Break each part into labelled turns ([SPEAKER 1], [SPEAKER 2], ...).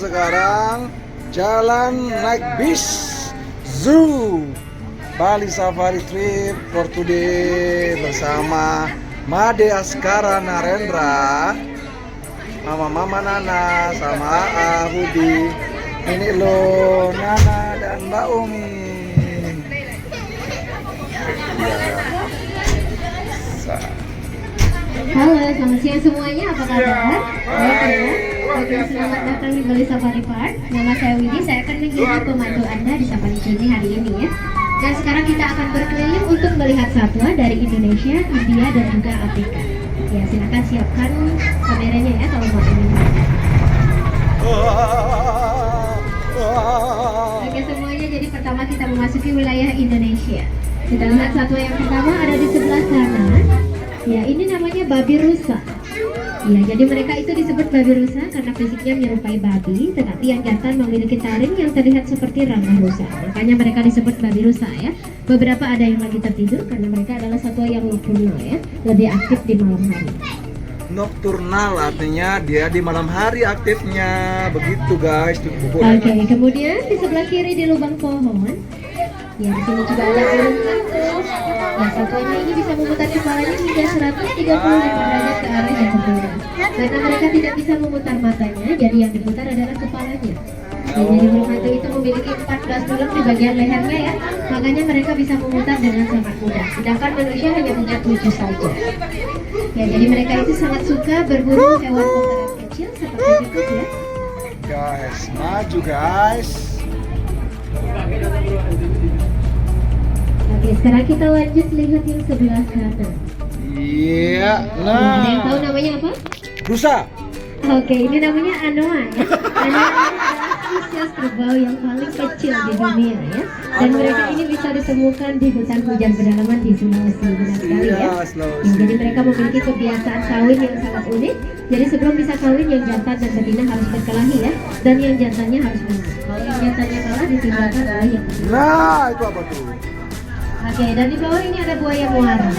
[SPEAKER 1] sekarang jalan naik bis zoo Bali Safari Trip for today bersama Made Askara Narendra, Mama Nana sama Aa Budi. Ini lo Nana dan Mbak Umi.
[SPEAKER 2] Halo, selamat siang semuanya. Apa kabar? Baik ya. Oke, selamat datang di Bali Safari Park. Nama saya Widi. Saya akan menjadi pemandu Anda di Safari Journey hari ini ya. Dan sekarang kita akan berkeliling untuk melihat satwa dari Indonesia, India, dan juga Afrika. Ya, silakan siapkan kameranya ya kalau mau ini. Oke semuanya, jadi pertama kita memasuki wilayah Indonesia. Kita lihat satwa yang pertama ada di sebelah kanan. Ya, ini namanya babi rusa. Ya, jadi mereka itu disebut babi rusa karena fisiknya menyerupai babi, tetapi yang jantan memiliki taring yang terlihat seperti rambah rusa. Makanya mereka disebut babi rusa ya. Beberapa ada yang lagi tertidur karena mereka adalah satwa yang nocturnal ya, lebih aktif di malam hari.
[SPEAKER 1] Nocturnal artinya dia di malam hari aktifnya, begitu guys.
[SPEAKER 2] Oke, kemudian di sebelah kiri di lubang pohon. Ya, di sini juga ada burung kantus. Ya, satwanya ini bisa memutar kepalanya hingga 135 derajat ke arah yang berbeda. Karena mereka tidak bisa memutar matanya, jadi yang diputar adalah kepalanya. Ya, jadi burung hantu itu memiliki 14 tulang di bagian lehernya ya. Makanya mereka bisa memutar dengan sangat mudah. Sedangkan manusia hanya punya 7 saja. Ya, jadi mereka itu sangat suka berburu hewan peliharaan kecil seperti tikus ya.
[SPEAKER 1] Guys, maju guys.
[SPEAKER 2] Oke, sekarang kita lanjut lihat yang sebelah kanan.
[SPEAKER 1] Iya,
[SPEAKER 2] Ada yang tahu
[SPEAKER 1] nah.
[SPEAKER 2] namanya apa?
[SPEAKER 1] Rusa.
[SPEAKER 2] Oke, ini namanya anoa ya. Anoa adalah spesies kerbau yang paling kecil di dunia ya. Dan mereka ini bisa ditemukan di hutan hujan pedalaman di Sulawesi. Benar sekali ya.
[SPEAKER 1] Iya, Sulawesi.
[SPEAKER 2] Ya, jadi mereka memiliki kebiasaan kawin yang sangat unik. Jadi sebelum bisa kawin, yang jantan dan betina harus berkelahi ya. Dan yang jantannya harus menang. Kalau yang jantannya kalah, ditinggalkan oleh yang betina.
[SPEAKER 1] Nah, itu apa tuh?
[SPEAKER 2] Oke, dan di bawah ini ada buaya muara.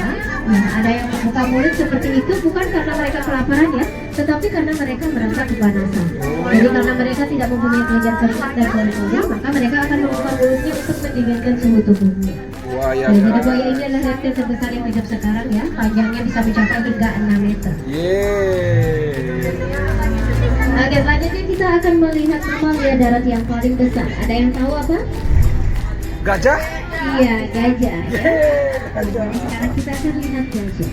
[SPEAKER 2] Nah, ada yang membuka mulut seperti itu bukan karena mereka kelaparan ya, tetapi karena mereka merasa kepanasan. Jadi karena mereka tidak mempunyai kelenjar keringat dan pori-pori, maka mereka akan membuka mulutnya untuk mendinginkan suhu tubuhnya.
[SPEAKER 1] Buaya.
[SPEAKER 2] Jadi buaya ini adalah reptil terbesar yang hidup sekarang ya, panjangnya bisa mencapai hingga 6 meter.
[SPEAKER 1] Yeay.
[SPEAKER 2] Oke, selanjutnya kita akan melihat mamalia darat yang paling besar. Ada yang tahu apa?
[SPEAKER 1] Gajah?
[SPEAKER 2] Iya, gajah. Ya.
[SPEAKER 1] Yeay, gajah.
[SPEAKER 2] Jadi sekarang kita akan lihat gajah.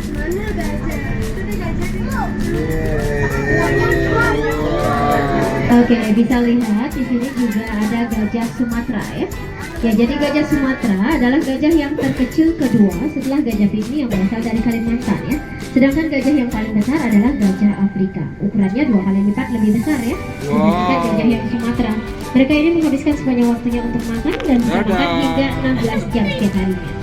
[SPEAKER 2] Mana gajah? Itu gajah Oke, bisa lihat di sini juga ada gajah Sumatera ya. Ya, jadi gajah Sumatera adalah gajah yang terkecil kedua setelah gajah Pygmy yang berasal dari Kalimantan ya. Sedangkan gajah yang paling besar adalah gajah Afrika. Ukurannya 2 kali lipat lebih besar ya dibandingkan gajah yang Sumatera. Mereka ini menghabiskan sepanjang waktunya untuk makan dan bisa makan hingga 16 jam setiap harinya.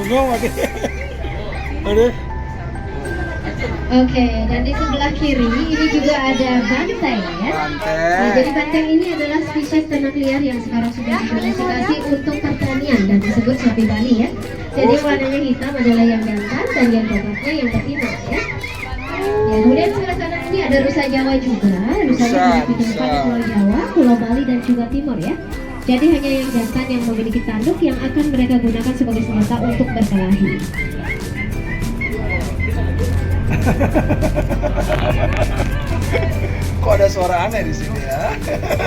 [SPEAKER 1] Bengong lagi. Aduh.
[SPEAKER 2] Oke, dan di sebelah kiri ini juga ada banteng ya. Nah, jadi banteng ini adalah spesies ternak liar yang sekarang sudah didomestikasi untuk pertanian dan disebut sapi Bali ya. Jadi warnanya hitam adalah yang jantan dan yang coklatnya yang betina ya. Ya, kemudian sebelah kanan ini ada rusa Jawa juga. Rusanya banyak ditemukan di Pulau Jawa, Pulau Bali dan juga Timur ya. Jadi hanya yang jantan yang memiliki tanduk yang akan mereka gunakan sebagai senjata untuk berkelahi.
[SPEAKER 1] Kok ada suara aneh di sini ya?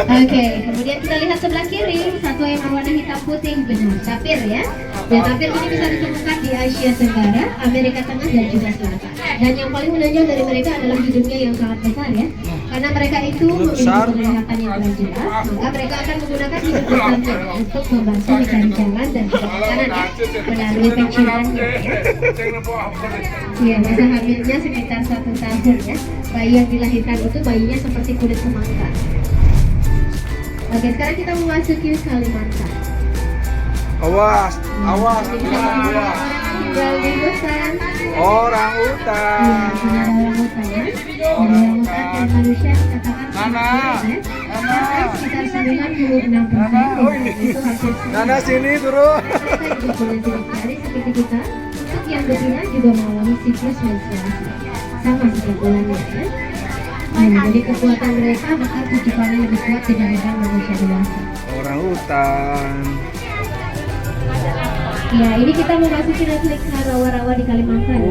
[SPEAKER 2] Oke, kemudian kita lihat sebelah kiri, satwa yang berwarna hitam putih benar, tapir ya. Dan tapir ini bisa ditemukan di Asia Tenggara, Amerika Tengah dan juga Selatan. Dan yang paling menonjol dari mereka adalah hidungnya yang sangat besar ya. Karena mereka itu memiliki penglihatan yang kurang jelas, maka mereka akan menggunakan hidung besarnya untuk membantu mencari jalan dan juga makanan ya, melalui penciumannya ya. Iya, masa hamilnya sekitar 1 tahun ya. Bayi yang dilahirkan itu bayinya seperti kulit semangka. Oke, sekarang kita memasuki Kalimantan.
[SPEAKER 1] Awas, awas,
[SPEAKER 2] Orang tinggal di hutan.
[SPEAKER 1] orang
[SPEAKER 2] Iya,
[SPEAKER 1] hutan.
[SPEAKER 2] ada orang hutan ya. Ada orang hutan dan manusia dikatakan
[SPEAKER 1] Nana,
[SPEAKER 2] ya. sekitar 96%.
[SPEAKER 1] Oh, ini.
[SPEAKER 2] Itu hampir
[SPEAKER 1] Nana sini turun.
[SPEAKER 2] mereka juga punya jenis jari seperti kita. Untuk yang betina juga mengalami siklus menstruasi sama setiap bulannya ya. Nah, jadi kekuatan mereka bahkan 7 kali lebih kuat dibandingkan manusia dewasa.
[SPEAKER 1] Orang hutan.
[SPEAKER 2] Ya, ini kita memasuki refleks rawa-rawa di Kalimantan. Ya.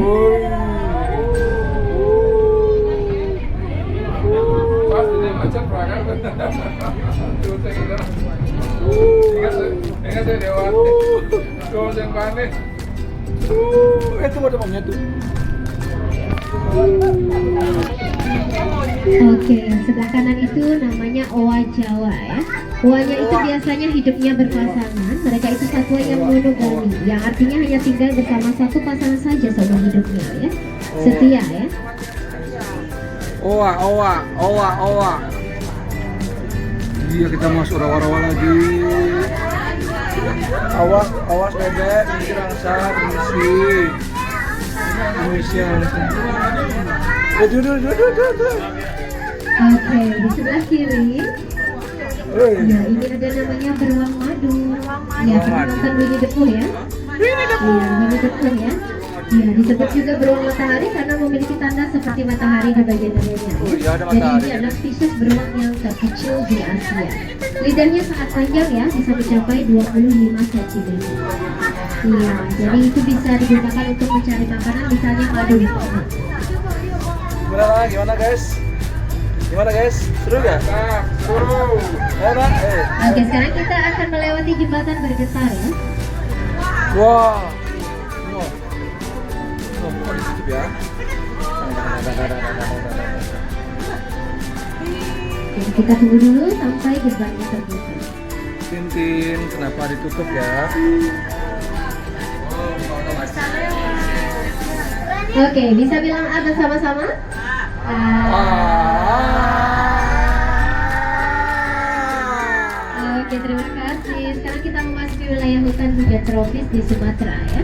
[SPEAKER 1] Itu ada mamnya tuh.
[SPEAKER 2] Oke, sebelah kanan itu namanya owa Jawa ya. Owanya itu biasanya hidupnya berpasangan. Mereka itu satwa yang monogami, yang artinya hanya tinggal bersama satu pasangan saja seumur hidupnya ya. Setia ya.
[SPEAKER 1] Owa. Iya, kita masuk rawa-rawa lagi. Awas bebek, ini rasa permisi. Duduk.
[SPEAKER 2] Oke, di sebelah kiri. Ya, ini ada namanya beruang madu. Ya, pernah nonton Winnie the Pooh ya? Winnie the Pooh ya. Ya, disebut juga beruang matahari karena memiliki tanda seperti matahari di bagian dadanya.
[SPEAKER 1] Oh, iya, ada
[SPEAKER 2] Jadi
[SPEAKER 1] matahari.
[SPEAKER 2] ini adalah spesies beruang yang terkecil di Asia. Lidahnya sangat panjang ya, bisa mencapai 25 cm. Iya, jadi itu bisa digunakan untuk mencari makanan, misalnya madu di pohon.
[SPEAKER 1] Gimana guys? Seru gak? Seru. Enak.
[SPEAKER 2] Oke, sekarang kita akan melewati jembatan bergetar ya.
[SPEAKER 1] Wah. No, bukan ditutup ya.
[SPEAKER 2] Jadi kita tunggu dulu sampai gerbangnya terbuka.
[SPEAKER 1] Tintin, kenapa ditutup ya?
[SPEAKER 2] Oke, bisa bilang A bersama-sama? Oke, terima kasih. Sekarang kita memasuki wilayah hutan hujan tropis di Sumatera ya.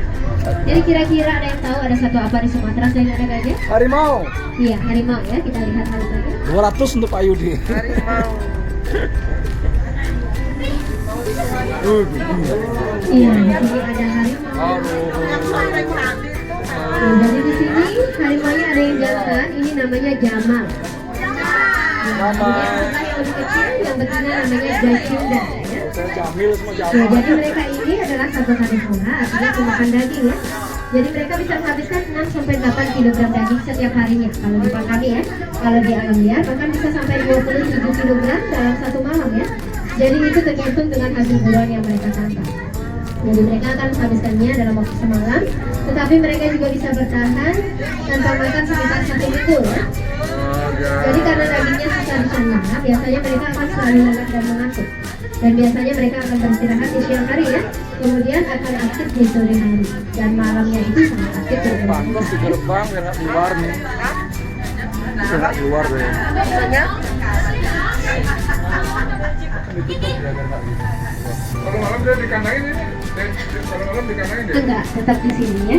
[SPEAKER 2] Jadi kira-kira ada yang tahu ada satu apa di Sumatera selain ada gajah?
[SPEAKER 1] Harimau.
[SPEAKER 2] Iya, harimau ya. Kita lihat harimau.
[SPEAKER 1] 200 untuk Pak Yudi. Harimau.
[SPEAKER 2] Iya, di sini ada harimau. Nah, dari di sini harimaunya ada yang jantan. Ini namanya Jamal. Kemudian sebelah yang lebih kecil yang betina namanya Jacinda ya.
[SPEAKER 1] Saya Jamil semua
[SPEAKER 2] Ya,
[SPEAKER 1] Jamil.
[SPEAKER 2] jadi mereka ini adalah satu karnivora, artinya pemakan daging ya. Jadi mereka bisa menghabiskan 6-8 kg daging setiap harinya kalau di kami ya. Kalau di alam liar bahkan bisa sampai 27 kg dalam satu malam ya. Jadi itu tergantung dengan hasil buruan yang mereka tangkap. Jadi mereka akan menghabiskannya dalam waktu semalam, tetapi mereka juga bisa bertahan tanpa makan sekitar 1 minggu ya. Jadi karena dagingnya susah dicerna, biasanya mereka akan selalu lelah dan mengantuk. Dan biasanya mereka akan beristirahat di siang hari ya, kemudian akan aktif di sore hari. Dan malamnya itu sangat aktif bergerak.
[SPEAKER 1] Pantas di gerbang biar nggak keluar nih. Bisa nggak keluar deh. Ditutup ya biar nggak gitu.
[SPEAKER 3] Kalau malam dia dikandangin ini, kalau malam dikandangin dia.
[SPEAKER 2] Enggak, tetap di sini ya.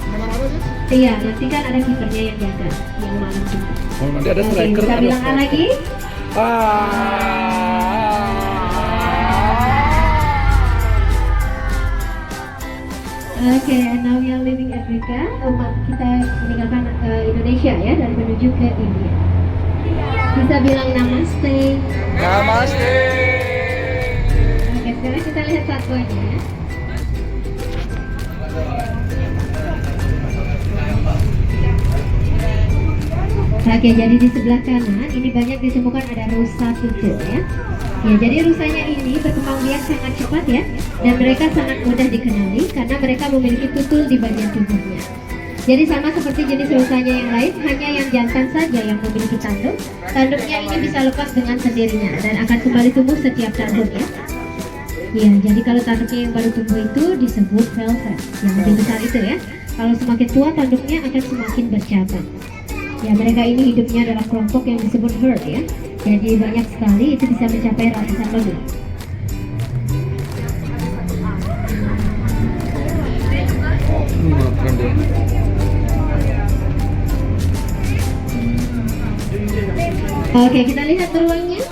[SPEAKER 3] Mana-mana dia.
[SPEAKER 2] Iya, nanti kan ada kipernya yang jaga, yang malam juga.
[SPEAKER 1] Oh, nanti ada
[SPEAKER 2] Oke,
[SPEAKER 1] striker.
[SPEAKER 2] bisa bilang A lagi? Oke, now we are leaving Africa. Kita meninggalkan Indonesia ya dan menuju ke India. Bisa bilang namaste.
[SPEAKER 1] Namaste.
[SPEAKER 2] Oke, sekarang kita lihat satwanya ya. Oke, jadi di sebelah kanan ini banyak ditemukan ada rusa tutul ya. Ya, jadi rusanya ini berkembang biak sangat cepat ya, dan mereka sangat mudah dikenali karena mereka memiliki tutul di bagian tubuhnya. Jadi sama seperti jenis rusanya yang lain, hanya yang jantan saja yang memiliki tanduk. Tanduknya ini bisa lepas dengan sendirinya dan akan kembali tumbuh setiap tahun ya. Ya, jadi kalau tanduknya yang baru tumbuh itu disebut velvet, yang lebih besar itu ya. Kalau semakin tua tanduknya akan semakin bercabang. Ya, mereka ini hidupnya adalah kelompok yang disebut herd ya. Jadi banyak sekali, itu bisa mencapai ratusan lebih.
[SPEAKER 1] Makan deh.
[SPEAKER 2] Oke, kita lihat beruangnya.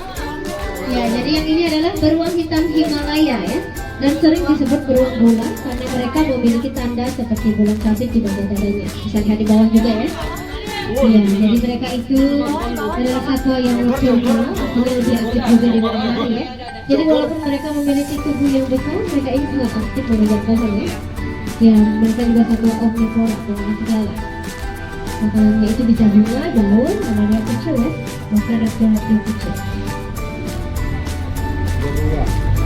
[SPEAKER 2] yang ini adalah beruang hitam Himalaya ya, dan sering disebut beruang bulan karena mereka memiliki tanda seperti bulan sabit di bagian dadanya. Bisa lihat di bawah juga ya. Iya, jadi mereka itu adalah satwa yang nocturnal, artinya lebih aktif juga di malam hari ya. Jadi walaupun mereka memiliki tubuh yang besar, mereka ini juga aktif mengejar pohon ya. Ya, mereka juga satwa omnivora dengan segala. Makanannya itu bisa bunga, daun, dan yang kecil ya, bahkan reptil kecil.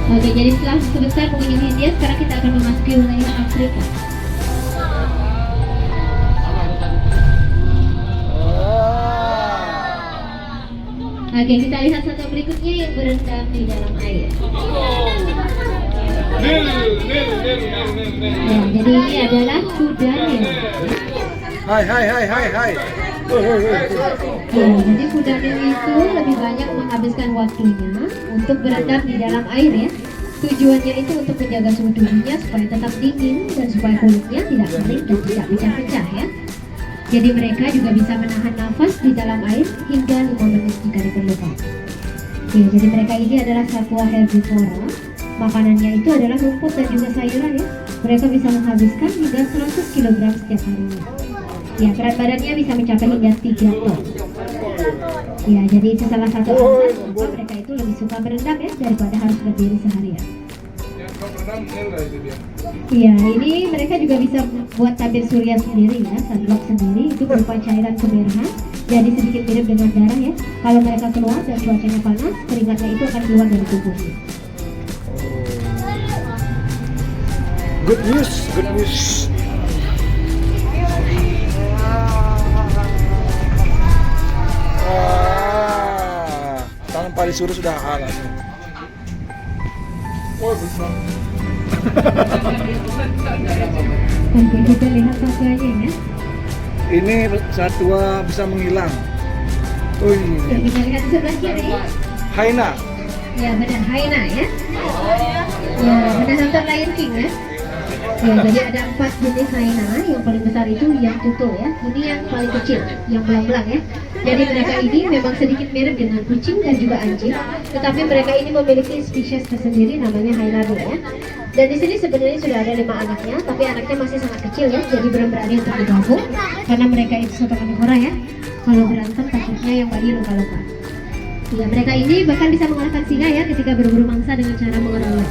[SPEAKER 2] Oke, jadi setelah sebentar mengunjungi India, sekarang kita akan memasuki wilayah Afrika. Oke, kita lihat satwa berikutnya yang berendam di dalam air. Ya, jadi ini adalah kuda Nil.
[SPEAKER 1] Hai.
[SPEAKER 2] Ya, jadi kuda Nil itu lebih banyak menghabiskan waktunya untuk berendam di dalam air ya. Tujuannya itu untuk menjaga suhu tubuhnya supaya tetap dingin dan supaya kulitnya tidak kering dan tidak pecah-pecah ya. Jadi mereka juga bisa menahan nafas di dalam air hingga 5 menit jika diperlukan. Ya, jadi mereka ini adalah satwa herbivora. Makanannya itu adalah rumput dan juga sayuran ya. Mereka bisa menghabiskan hingga 100 kg setiap harinya. Ya, berat badannya bisa mencapai hingga 3 ton. Ya, jadi itu salah satu alasan kenapa mereka itu lebih suka berendam ya daripada harus berdiri seharian. Iya, ini mereka juga bisa buat tabir surya sendiri ya, sunblock sendiri, itu berupa cairan kemerahan, jadi sedikit mirip dengan darah ya. Kalau mereka keluar dan cuacanya panas, keringatnya itu akan keluar dari tubuhnya.
[SPEAKER 1] Good news. Tanpa disuruh sudah kalah.
[SPEAKER 3] Oh, bisa.
[SPEAKER 2] Oke, kita lihat satwanya ya.
[SPEAKER 1] Ini satwa bisa menghilang. Oh
[SPEAKER 2] Ya,
[SPEAKER 1] ini.
[SPEAKER 2] kita lihat di sebelah kiri.
[SPEAKER 1] Hyena.
[SPEAKER 2] Ya, benar, hyena ya. Ya, benar nonton Lion King ya. Ya, jadi ada 4 jenis hyena. Yang paling besar itu yang tutul ya. Ini yang paling kecil, yang belang-belang ya. Jadi mereka ini memang sedikit mirip dengan kucing dan juga anjing, tetapi mereka ini memiliki spesies tersendiri namanya hyenado ya. Dan di sini sebenarnya sudah ada 5 anaknya, tapi anaknya masih sangat kecil ya. Jadi belum berani untuk digabung karena mereka itu satu karnivora ya. Kalau berantem takutnya yang bayi luka-luka. Ya, mereka ini bahkan bisa mengalahkan singa ya ketika berburu mangsa dengan cara mengeroyok.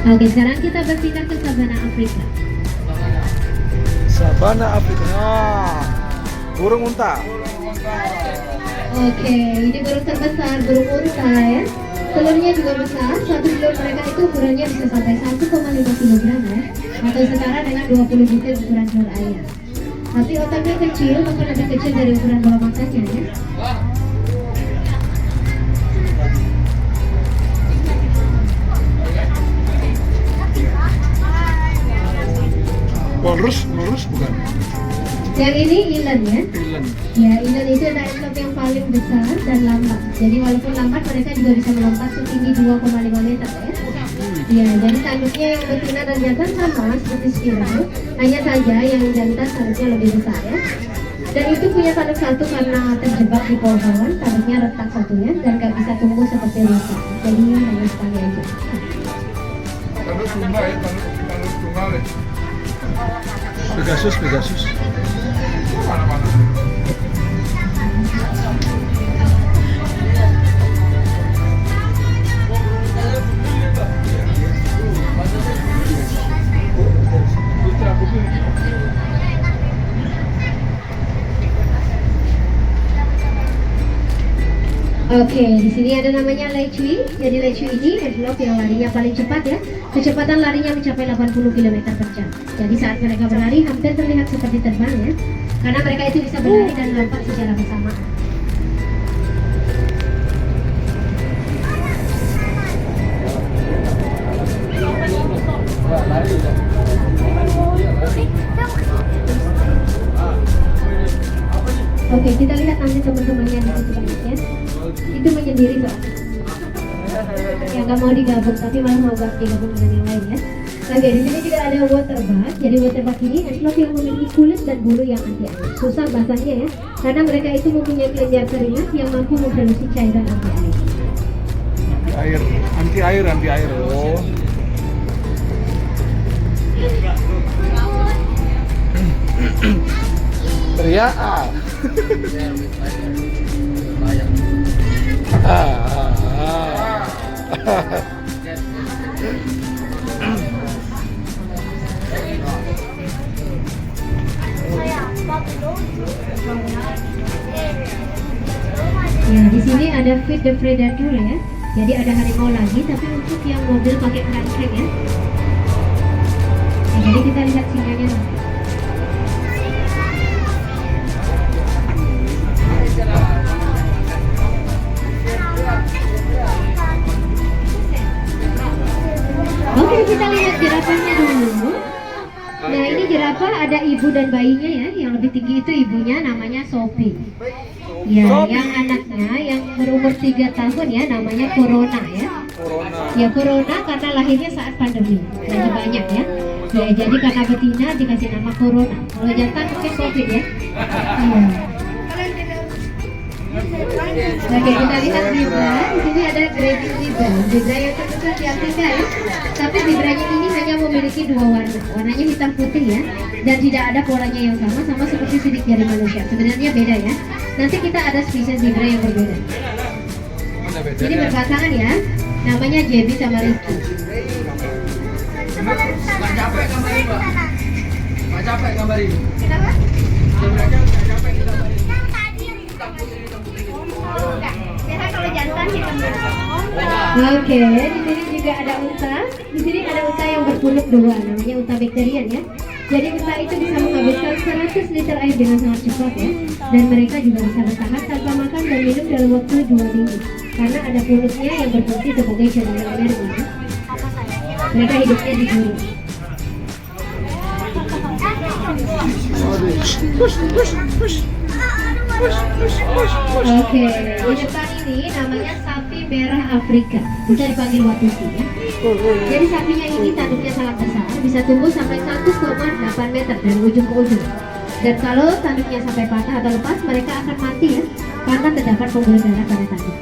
[SPEAKER 2] Oke, sekarang kita berpindah ke savana Afrika.
[SPEAKER 1] Savana Afrika. Burung unta.
[SPEAKER 2] Oke, ini burung terbesar, burung unta ya. Telurnya juga besar, satu telur mereka itu ukurannya bisa sampai 1,5 kg ya, atau setara dengan 20 butir ukuran telur ayam. Tapi otaknya kecil, bahkan lebih kecil dari ukuran bola matanya ya.
[SPEAKER 1] Walrus bukan?
[SPEAKER 2] Yang ini eland ya.
[SPEAKER 1] Eland.
[SPEAKER 2] Ya, eland itu adalah antelope yang paling besar dan lambat. Jadi walaupun lambat, mereka juga bisa melompat setinggi 2,5 meter ya. Ya, jadi tanduknya yang betina dan jantan sama seperti spiral. Hanya saja yang jantan tanduknya lebih besar ya. Dan itu punya tanduk satu karena terjebak di pohon, tanduknya retak satunya dan gak bisa tumbuh seperti rusa. Jadi hanya sekali aja.
[SPEAKER 3] Tanduk tunggal ya, tanduk tunggal ya.
[SPEAKER 1] Pegasus.
[SPEAKER 3] Mana-mana.
[SPEAKER 2] Oke, di sini ada namanya lecui. Jadi lecui ini antelope yang larinya paling cepat ya. Kecepatan larinya mencapai 80 km per jam. Jadi saat mereka berlari hampir terlihat seperti terbang ya. Karena mereka itu bisa berlari dan lompat secara bersamaan. Oke, kita lihat nanti teman-temannya di situ banyak ya. Itu menyendiri soalnya. Ya nggak mau digabung, tapi malah mau digabung dengan yang lain ya. Oke, di sini juga ada waterbug. Jadi waterbug ini antelope yang memiliki kulit dan bulu yang anti air. Susah bahasanya ya, karena mereka itu mempunyai kelenjar keringat yang mampu memproduksi cairan anti air.
[SPEAKER 1] Anti air. Oh. Teriak.
[SPEAKER 2] Ya, di sini ada Feed the Predator ya. Jadi ada harimau lagi, tapi untuk yang mobil pakai crankcrank ya. Jadi kita lihat singanya nanti. Oke, kita lihat jerapahnya dulu. Nah, ini jerapah ada ibu dan bayinya ya. Yang lebih tinggi itu ibunya, namanya Sophie. Ya, yang anaknya yang berumur 3 tahun ya, namanya Corona ya. Ya, Corona karena lahirnya saat pandemi, lagi banyak ya. Ya, jadi karena betina dikasih nama Corona. Kalau jantan mungkin Covid ya. Iya. Oke, kita lihat zebra. Di sini ada grading zebra. Zebra yang terbesar di Afrika ya. Tapi zebranya ini hanya memiliki 2 warna. Warnanya hitam putih ya. Dan tidak ada polanya yang sama seperti sidik jari manusia. Sebenarnya beda ya. Nanti kita ada spesies zebra yang berbeda. Ini berpasangan ya. Namanya Jebi sama Ricky.
[SPEAKER 1] Nggak capek gambarin, Mbak? Nggak capek gambarin?
[SPEAKER 2] Kenapa?
[SPEAKER 1] Nggak capek gambarin?
[SPEAKER 2] Kalau jantan hitam. Oke, di sini juga ada unta. Di sini ada unta yang berpunuk 2, namanya unta Bacterian ya. Jadi unta itu bisa menghabiskan 100 liter air dengan sangat cepat ya. Dan mereka juga bisa bertahan tanpa makan dan minum dalam waktu 2 minggu. Karena ada punuknya yang berfungsi sebagai cadangan energi ya. Mereka hidupnya di gurun. Oke, di depan ini namanya sapi merah Afrika, bisa dipanggil watusi ya. Jadi sapinya ini tanduknya sangat besar, bisa tumbuh sampai 1,8 meter dari ujung ke ujung. Dan kalau tanduknya sampai patah atau lepas, mereka akan mati ya, karena terdapat pembuluh darah pada tanduk.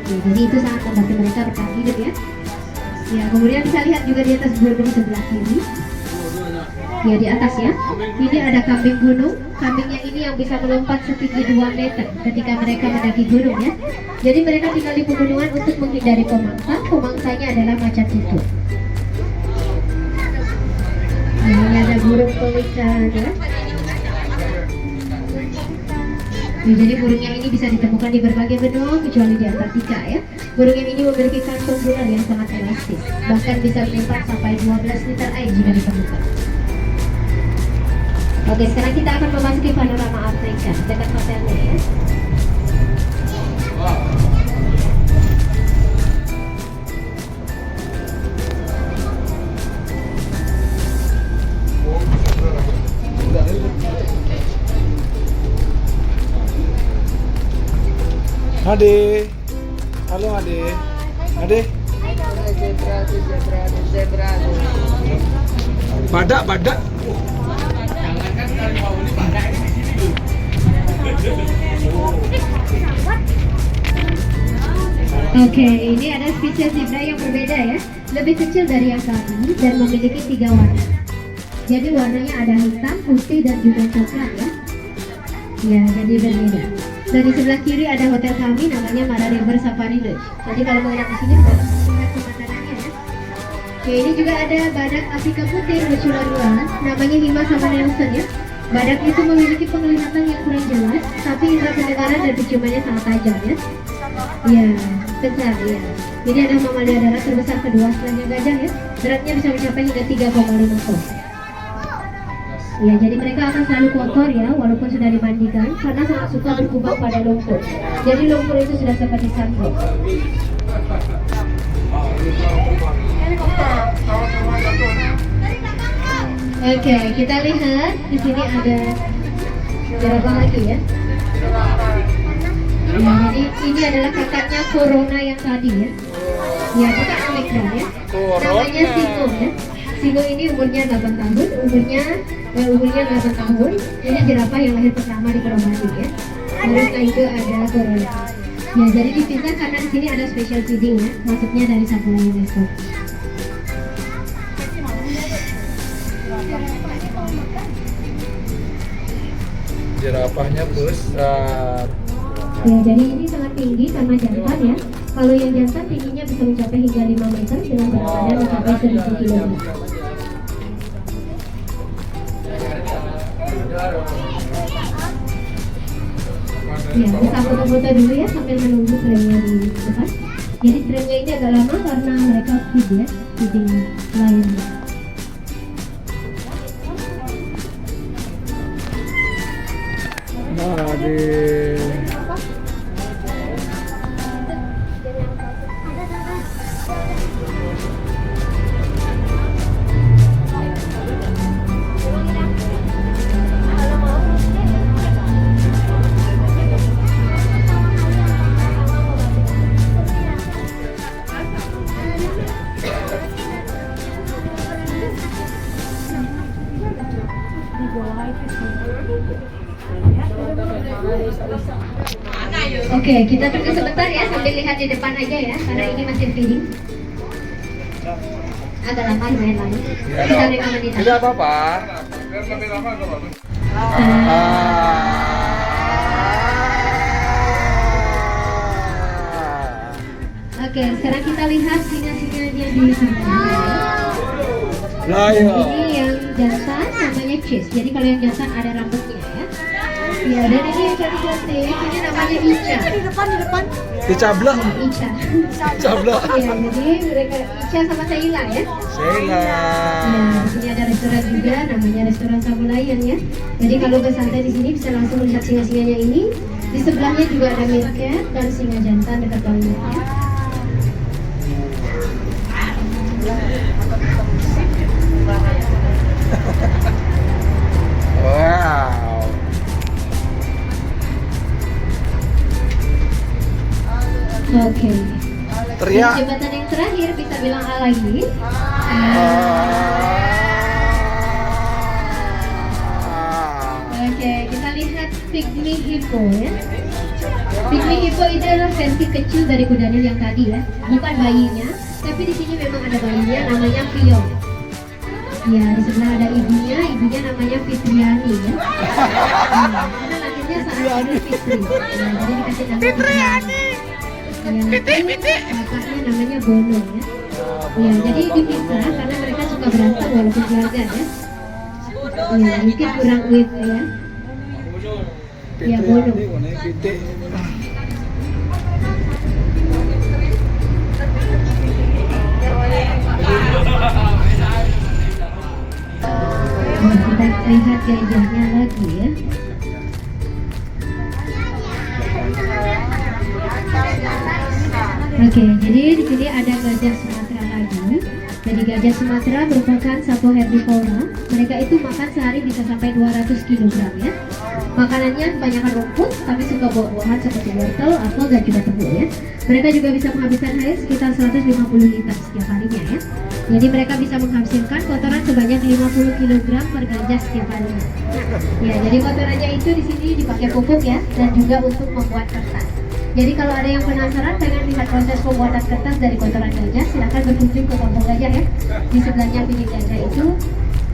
[SPEAKER 2] Ya, jadi itu sangat membantu mereka bertahan hidup ya. Ya, kemudian bisa lihat juga di atas gunung sebelah kiri. Ya, di atas ya. Ini ada kambing gunung. Kambingnya ini yang bisa melompat setinggi 2 meter ketika mereka mendaki gunung ya. Jadi mereka tinggal di pegunungan untuk menghindari pemangsa. Pemangsanya adalah macan tutul. Nah, ini ada burung pelikan ya. Jadi burungnya ini bisa ditemukan di berbagai benua kecuali di Antartika ya. Burung yang ini memiliki kantung bulan yang sangat elastis, bahkan bisa menyimpan sampai 12 liter air jika ditemukan. Oke, sekarang kita akan memasuki panorama Afrika dekat hotelnya ya.
[SPEAKER 1] Ade, halo Ade, Ade.
[SPEAKER 3] Zebra.
[SPEAKER 1] Badak.
[SPEAKER 3] Jangankan kali mau ini badak ini di sini loh.
[SPEAKER 2] Oke, ini ada spesies zebra yang berbeda ya. Lebih kecil dari yang tadi dan memiliki 3 warna. Jadi warnanya ada hitam, putih, dan juga coklat ya. Ya, jadi berbeda. Dan di sebelah kiri ada hotel kami namanya Mara River Safari Lodge. Jadi kalau mau lihat di sini bisa lihat pemandangannya ya. Oke, ini juga ada badak Afrika putih lucu luar, namanya Hima sama Nelson ya. Badak itu memiliki penglihatan yang kurang jelas, tapi indera pendengaran dan penciumannya sangat tajam ya. Ya, besar ya. Ini adalah mamalia darat terbesar kedua setelahnya gajah ya. Beratnya bisa mencapai hingga 3,5 ton. Ya, jadi mereka akan selalu kotor ya, walaupun sudah dimandikan, karena sangat suka berkubang pada lumpur. Jadi lumpur itu sudah seperti sandro. Oke, kita lihat di sini ada jerapah lagi ya. Ya, ini adalah kakaknya Corona yang tadi ya. Ya, bukan Omicron ya. Namanya Singo ya. Singo ini umurnya 8 tahun, umurnya 8 tahun. Ini jerapah yang lahir pertama di Pulau Bali ya. Terus itu ada Corona. Ya, jadi dipisah karena di sini ada special feeding ya, maksudnya dari Sapulaya Resort.
[SPEAKER 1] Jerapahnya besar.
[SPEAKER 2] Ya, jadi ini sangat tinggi karena jantan ya. Kalau yang jantan tingginya bisa mencapai hingga 5 meter dengan berat badan mencapai 1000 kg. Ya, bisa foto-foto dulu ya sambil menunggu trennya di depan. Jadi trennya ini agak lama karena mereka feed ya, feeding lain.
[SPEAKER 1] Nah, di
[SPEAKER 2] Oke, kita tunggu sebentar ya sambil lihat di depan aja ya, karena ini masih feeding. Agak lama lumayan lama. Bisa 5 menit.
[SPEAKER 1] tidak apa-apa.
[SPEAKER 3] Biar lebih lama atau apa?
[SPEAKER 2] Oke, sekarang kita lihat singa-singanya di sini.
[SPEAKER 1] Lah ya.
[SPEAKER 2] Ini yang jantan namanya Cheese. Jadi kalau yang jantan ada rambutnya ya. Ya, dan ini yang cantik-cantik. Ini namanya Ica.
[SPEAKER 1] Dicablok.
[SPEAKER 2] Ica.
[SPEAKER 1] Cablok.
[SPEAKER 2] Ya, jadi mereka Ica sama Sheila ya.
[SPEAKER 1] Sheila.
[SPEAKER 2] Ya, di sini ada restoran juga, namanya restoran Sabulayan ya. Jadi kalau bersantai di sini bisa langsung melihat singa-singanya ini. Di sebelahnya juga ada meerkat dan singa jantan dekat banget ya.
[SPEAKER 1] Wow.
[SPEAKER 2] Oke.
[SPEAKER 1] Teriak.
[SPEAKER 2] Di jembatan yang terakhir bisa bilang A lagi. Oke, kita lihat pygmy hippo ya. Pygmy hippo itu adalah versi kecil dari kudanil yang tadi ya, bukan bayinya, tapi di sini memang ada bayinya namanya Vio. Ya, di sebelah ada ibunya namanya Fitriani ya. Karena lahirnya saat Idul Fitri. Nah, jadi dikasih nama Fitriani. Kakaknya namanya Bono ya. Ya, jadi dipisah karena mereka suka berantem walaupun keluarga ya. Ya, mungkin kurang weight ya. Ya, Bono. Nah, kita lihat gajahnya lagi ya. Oke, jadi di sini ada gajah Sumatera lagi. Jadi gajah Sumatera merupakan satwa herbivora. Mereka itu makan sehari bisa sampai 200 kg ya. Makanannya kebanyakan rumput, tapi suka buah-buahan seperti wortel, apel, dan juga tebu ya. Mereka juga bisa menghabiskan air sekitar 150 liter setiap harinya ya. Jadi mereka bisa menghasilkan kotoran sebanyak 50 kg per gajah setiap harinya. Ya, jadi kotorannya itu di sini dipakai pupuk ya, dan juga untuk membuat kertas. Jadi kalau ada yang penasaran pengen lihat proses pembuatan kertas dari kotoran gajah, silahkan berkunjung ke kampung gajah ya. Di sebelahnya bilik gajah itu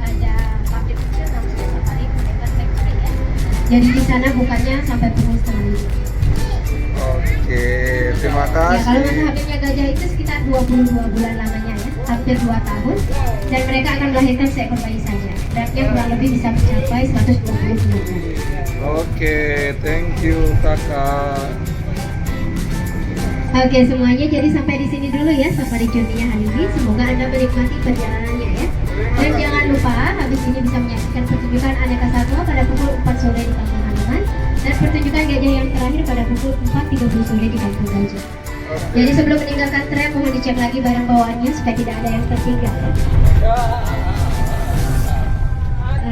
[SPEAKER 2] ada pabrik kecil namanya Safari Mereka Factory ya. Jadi di sana bukannya sampai pukul 5:30.
[SPEAKER 1] Oke, terima
[SPEAKER 2] Ya,
[SPEAKER 1] kasih.
[SPEAKER 2] kalau masa hamilnya gajah itu sekitar 22 bulan lamanya ya, hampir 2 tahun. Dan mereka akan melahirkan seekor bayi saja. Beratnya kurang lebih bisa mencapai 120 kg.
[SPEAKER 1] Oke, thank you kakak.
[SPEAKER 2] Oke semuanya, jadi sampai di sini dulu ya safari journey-nya hari ini. Semoga Anda menikmati perjalanannya ya. Dan jangan lupa habis ini bisa menyaksikan pertunjukan aneka satwa pada pukul 4 sore di Kampung Halaman dan pertunjukan gajah yang terakhir pada pukul 4.30 sore di Kampung Gajah. Jadi sebelum meninggalkan tram mohon dicek lagi barang bawaannya supaya tidak ada yang tertinggal ya.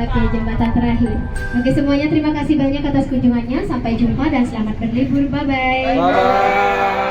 [SPEAKER 2] Oke, jembatan terakhir. Oke semuanya, terima kasih banyak atas kunjungannya. Sampai jumpa dan selamat berlibur. Bye-bye.
[SPEAKER 1] Bye.